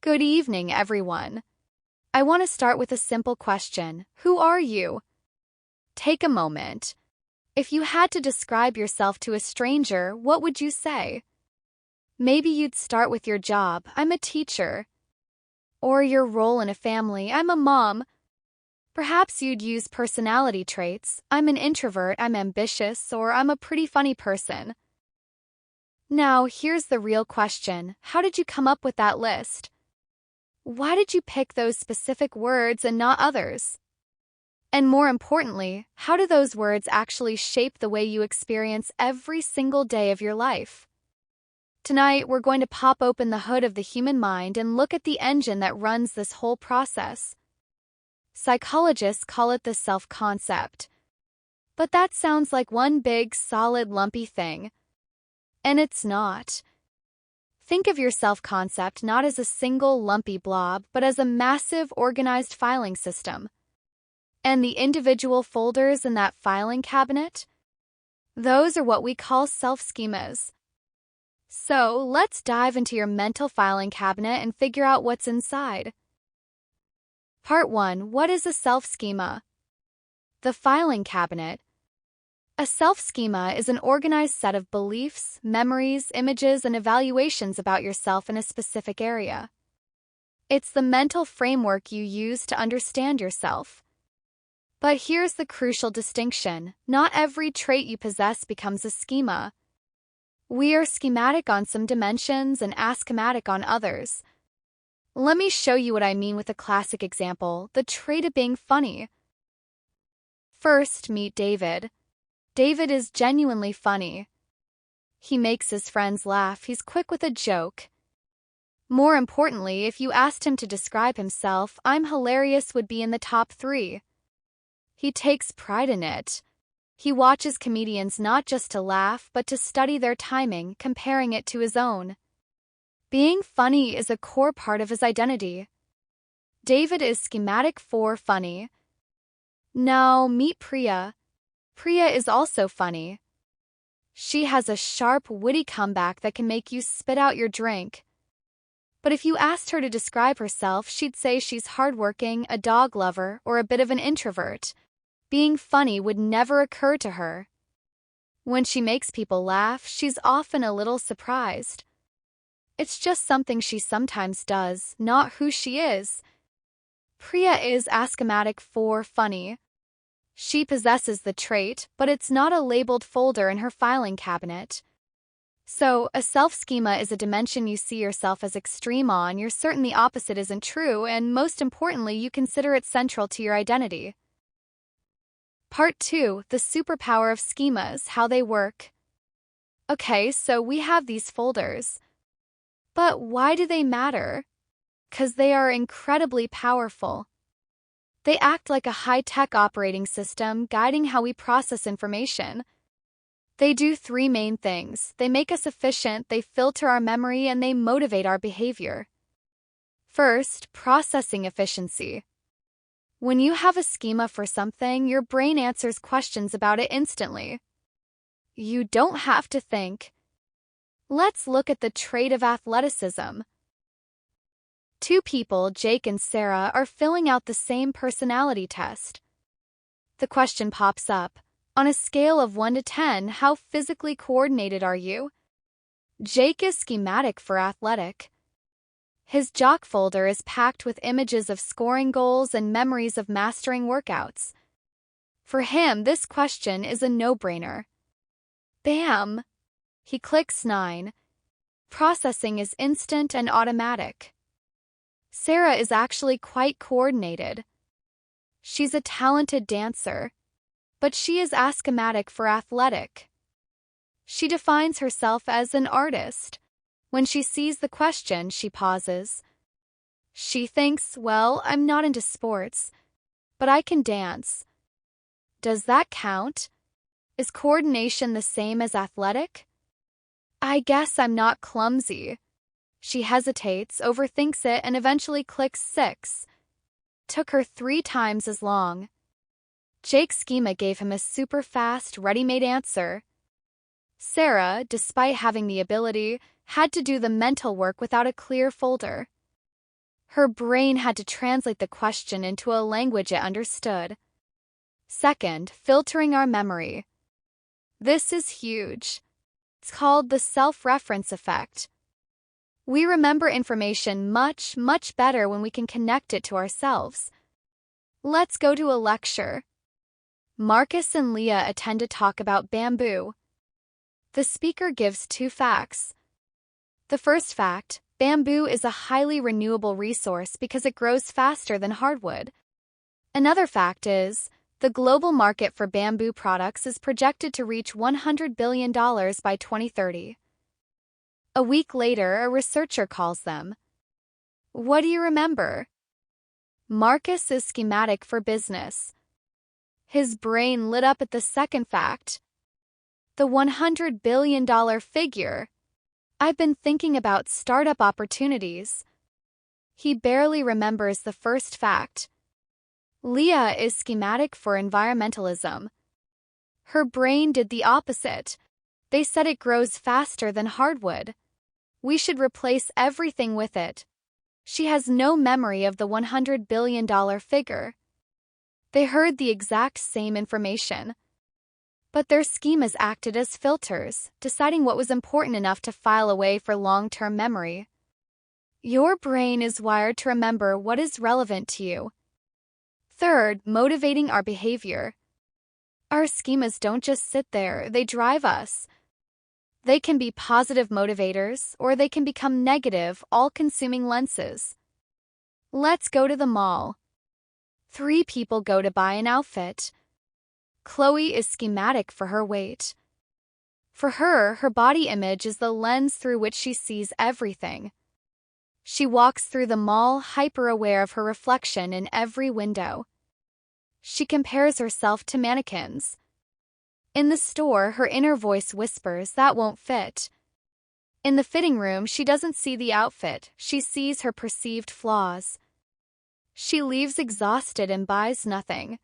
Good evening, everyone. I want to start with a simple question. Who are you? Take a moment. If you had to describe yourself to a stranger, what would you say? Maybe you'd start with your job, I'm a teacher. Or your role in a family, I'm a mom. Perhaps you'd use personality traits, I'm an introvert, I'm ambitious, or I'm a pretty funny person. Now, here's the real question. How did you come up with that list? Why did you pick those specific words and not others? And more importantly, how do those words actually shape the way you experience every single day of your life? Tonight, we're going to pop open the hood of the human mind and look at the engine that runs this whole process. Psychologists call it the self-concept. But that sounds like one big, solid, lumpy thing. And it's not. Think of your self-concept not as a single lumpy blob, but as a massive organized filing system. And the individual folders in that filing cabinet? Those are what we call self-schemas. So, let's dive into your mental filing cabinet and figure out what's inside. Part 1. What is a self-schema? The filing cabinet. A self-schema is an organized set of beliefs, memories, images, and evaluations about yourself in a specific area. It's the mental framework you use to understand yourself. But here's the crucial distinction. Not every trait you possess becomes a schema. We are schematic on some dimensions and aschematic on others. Let me show you what I mean with a classic example, the trait of being funny. First, meet David. David is genuinely funny. He makes his friends laugh, he's quick with a joke. More importantly, if you asked him to describe himself, I'm hilarious would be in the top 3. He takes pride in it. He watches comedians not just to laugh, but to study their timing, comparing it to his own. Being funny is a core part of his identity. David is schematic for funny. Now, meet Priya. Priya is also funny. She has a sharp, witty comeback that can make you spit out your drink. But if you asked her to describe herself, she'd say she's hardworking, a dog lover, or a bit of an introvert. Being funny would never occur to her. When she makes people laugh, she's often a little surprised. It's just something she sometimes does, not who she is. Priya is aschematic for funny. She possesses the trait, but it's not a labeled folder in her filing cabinet. So, a self-schema is a dimension you see yourself as extreme on, you're certain the opposite isn't true, and most importantly, you consider it central to your identity. Part 2. The Superpower of Schemas, how they work. Okay, so we have these folders. But why do they matter? 'Cause they are incredibly powerful. They act like a high-tech operating system, guiding how we process information. They do 3 main things. They make us efficient, they filter our memory, and they motivate our behavior. First, processing efficiency. When you have a schema for something, your brain answers questions about it instantly. You don't have to think. Let's look at the trait of athleticism. 2 people, Jake and Sarah, are filling out the same personality test. The question pops up. On a scale of 1 to 10, how physically coordinated are you? Jake is schematic for athletic. His jock folder is packed with images of scoring goals and memories of mastering workouts. For him, this question is a no-brainer. Bam! He clicks 9. Processing is instant and automatic. Sarah is actually quite coordinated. She's a talented dancer, but she is aschematic for athletic. She defines herself as an artist. When she sees the question, she pauses. She thinks, well, I'm not into sports, but I can dance. Does that count? Is coordination the same as athletic? I guess I'm not clumsy. She hesitates, overthinks it, and eventually clicks 6. Took her 3 times as long. Jake's schema gave him a super fast, ready-made answer. Sarah, despite having the ability, had to do the mental work without a clear folder. Her brain had to translate the question into a language it understood. Second, filtering our memory. This is huge. It's called the self-reference effect. We remember information much, much better when we can connect it to ourselves. Let's go to a lecture. Markus and Leah attend a talk about bamboo. The speaker gives 2 facts. The first fact, bamboo is a highly renewable resource because it grows faster than hardwood. Another fact is, the global market for bamboo products is projected to reach $100 billion by 2030. A week later, a researcher calls them. What do you remember? Markus is schematic for business. His brain lit up at the second fact. The $100 billion figure. I've been thinking about startup opportunities. He barely remembers the first fact. Leah is schematic for environmentalism. Her brain did the opposite. They said it grows faster than hardwood. We should replace everything with it. She has no memory of the $100 billion figure. They heard the exact same information. But their schemas acted as filters, deciding what was important enough to file away for long-term memory. Your brain is wired to remember what is relevant to you. Third, motivating our behavior. Our schemas don't just sit there, they drive us. They can be positive motivators, or they can become negative, all-consuming lenses. Let's go to the mall. 3 people go to buy an outfit. Chloe is schematic for her weight. For her, her body image is the lens through which she sees everything. She walks through the mall hyper-aware of her reflection in every window. She compares herself to mannequins. In the store, her inner voice whispers, that won't fit. In the fitting room, she doesn't see the outfit, she sees her perceived flaws. She leaves exhausted and buys nothing.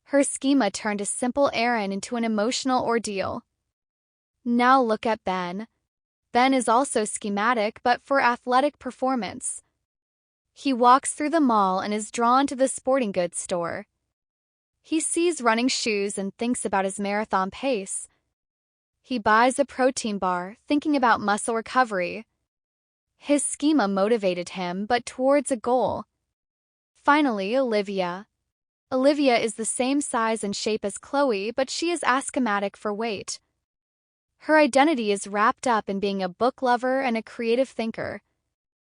Her schema turned a simple errand into an emotional ordeal. Now look at Ben. Ben is also schematic, but for athletic performance. He walks through the mall and is drawn to the sporting goods store. He sees running shoes and thinks about his marathon pace. He buys a protein bar, thinking about muscle recovery. His schema motivated him, but towards a goal. Finally, Olivia. Olivia is the same size and shape as Chloe, but she is aschematic for weight. Her identity is wrapped up in being a book lover and a creative thinker.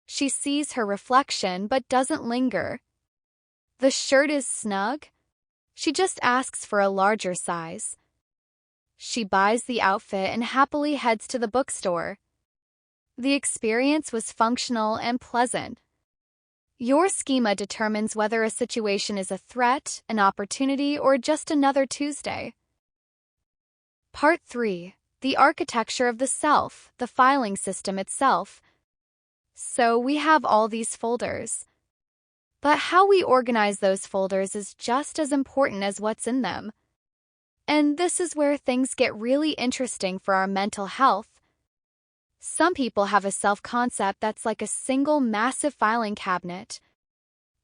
She sees her reflection but doesn't linger. The shirt is snug. She just asks for a larger size. She buys the outfit and happily heads to the bookstore. The experience was functional and pleasant. Your schema determines whether a situation is a threat, an opportunity, or just another Tuesday. Part 3. The architecture of the self, the filing system itself. So we have all these folders. But how we organize those folders is just as important as what's in them. And this is where things get really interesting for our mental health. Some people have a self-concept that's like a single massive filing cabinet.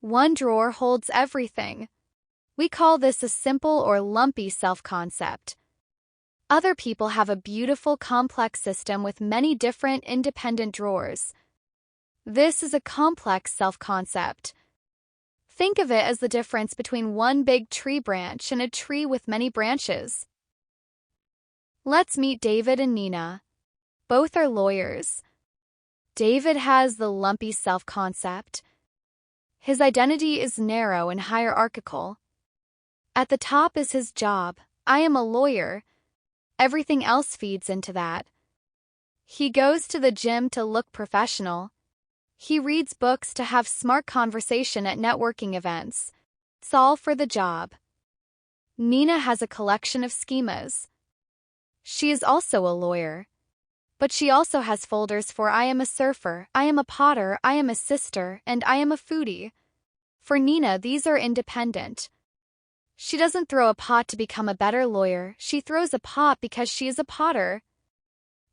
One drawer holds everything. We call this a simple or lumpy self-concept. Other people have a beautiful, complex system with many different independent drawers. This is a complex self-concept. Think of it as the difference between one big tree branch and a tree with many branches. Let's meet David and Nina. Both are lawyers. David has the lumpy self-concept. His identity is narrow and hierarchical. At the top is his job. I am a lawyer. Everything else feeds into that. He goes to the gym to look professional. He reads books to have smart conversation at networking events. It's all for the job. Nina has a collection of schemas. She is also a lawyer. But she also has folders for I am a surfer, I am a potter, I am a sister, and I am a foodie. For Nina, these are independent. She doesn't throw a pot to become a better lawyer, she throws a pot because she is a potter.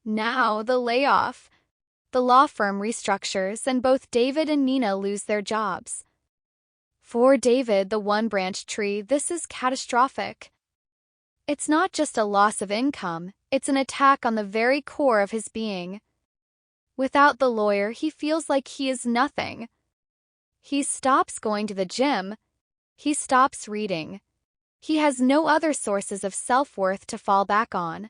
Now, the layoff. The law firm restructures and both David and Nina lose their jobs. For David, the one-branch tree, this is catastrophic. It's not just a loss of income, it's an attack on the very core of his being. Without the lawyer, he feels like he is nothing. He stops going to the gym. He stops reading. He has no other sources of self-worth to fall back on.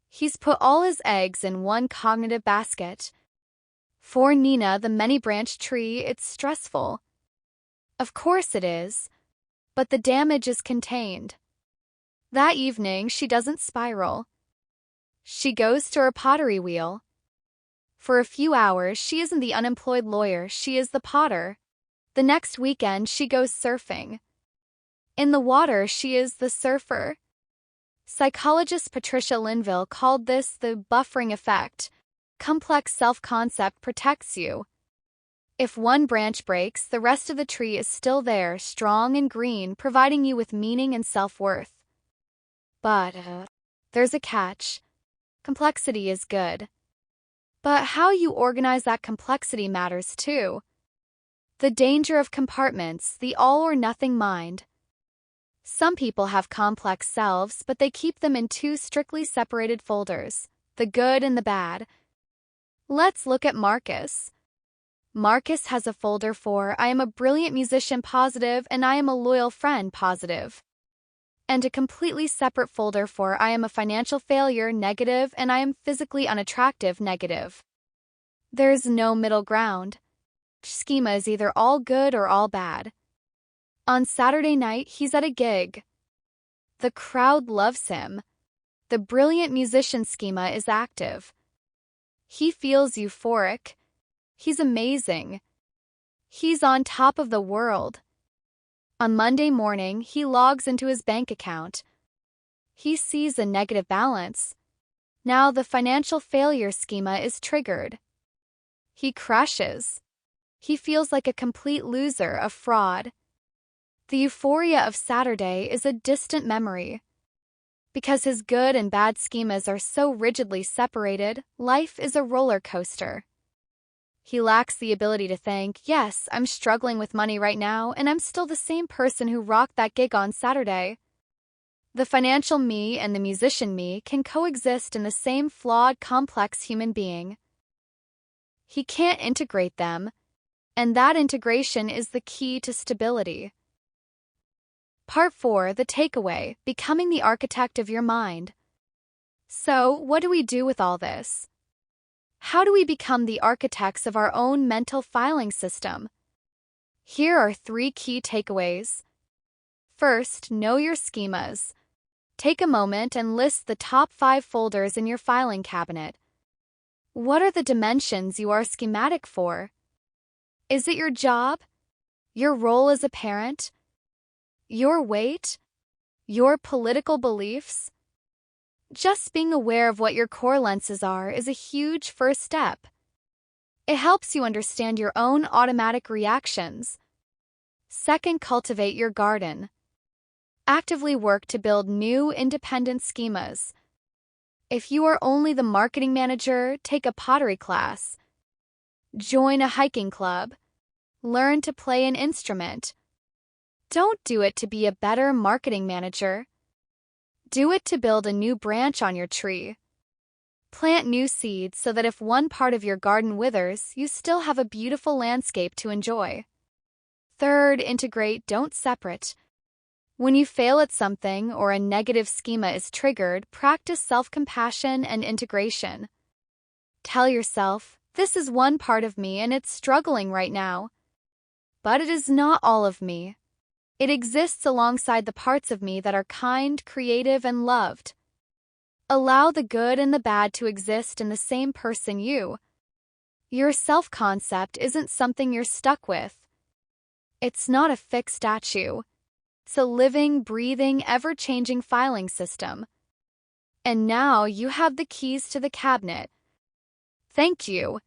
He's put all his eggs in one cognitive basket. For Nina, the many-branch tree, it's stressful. Of course it is, but the damage is contained. That evening, she doesn't spiral. She goes to her pottery wheel. For a few hours, she isn't the unemployed lawyer, she is the potter. The next weekend, she goes surfing. In the water, she is the surfer. Psychologist Patricia Linville called this the buffering effect. Complex self-concept protects you. If one branch breaks, the rest of the tree is still there, strong and green, providing you with meaning and self-worth. But there's a catch. Complexity is good. But how you organize that complexity matters too. The danger of compartments, the all-or-nothing mind. Some people have complex selves, but they keep them in two strictly separated folders, the good and the bad. Let's look at Markus. Markus has a folder for I am a brilliant musician positive and I am a loyal friend positive. And a completely separate folder for I am a financial failure negative and I am physically unattractive negative. There's no middle ground. Schema is either all good or all bad. On Saturday night, he's at a gig. The crowd loves him. The brilliant musician schema is active. He feels euphoric. He's amazing. He's on top of the world. On Monday morning, he logs into his bank account. He sees a negative balance. Now the financial failure schema is triggered. He crashes. He feels like a complete loser, a fraud. The euphoria of Saturday is a distant memory. Because his good and bad schemas are so rigidly separated, life is a roller coaster. He lacks the ability to think, yes, I'm struggling with money right now, and I'm still the same person who rocked that gig on Saturday. The financial me and the musician me can coexist in the same flawed, complex human being. He can't integrate them, and that integration is the key to stability. Part 4, the takeaway, becoming the architect of your mind. So, what do we do with all this? How do we become the architects of our own mental filing system? Here are 3 key takeaways. First, know your schemas. Take a moment and list the top 5 folders in your filing cabinet. What are the dimensions you are schematic for? Is it your job? Your role as a parent? Your weight? Your political beliefs? Just being aware of what your core lenses are is a huge first step. It helps you understand your own automatic reactions. Second, cultivate your garden. Actively work to build new, independent schemas. If you are only the marketing manager, take a pottery class. Join a hiking club. Learn to play an instrument. Don't do it to be a better marketing manager. Do it to build a new branch on your tree. Plant new seeds so that if one part of your garden withers, you still have a beautiful landscape to enjoy. Third, integrate, don't separate. When you fail at something or a negative schema is triggered, practice self-compassion and integration. Tell yourself, this is one part of me and it's struggling right now. But it is not all of me. It exists alongside the parts of me that are kind, creative, and loved. Allow the good and the bad to exist in the same person you. Your self-concept isn't something you're stuck with. It's not a fixed statue. It's a living, breathing, ever-changing filing system. And now you have the keys to the cabinet. Thank you.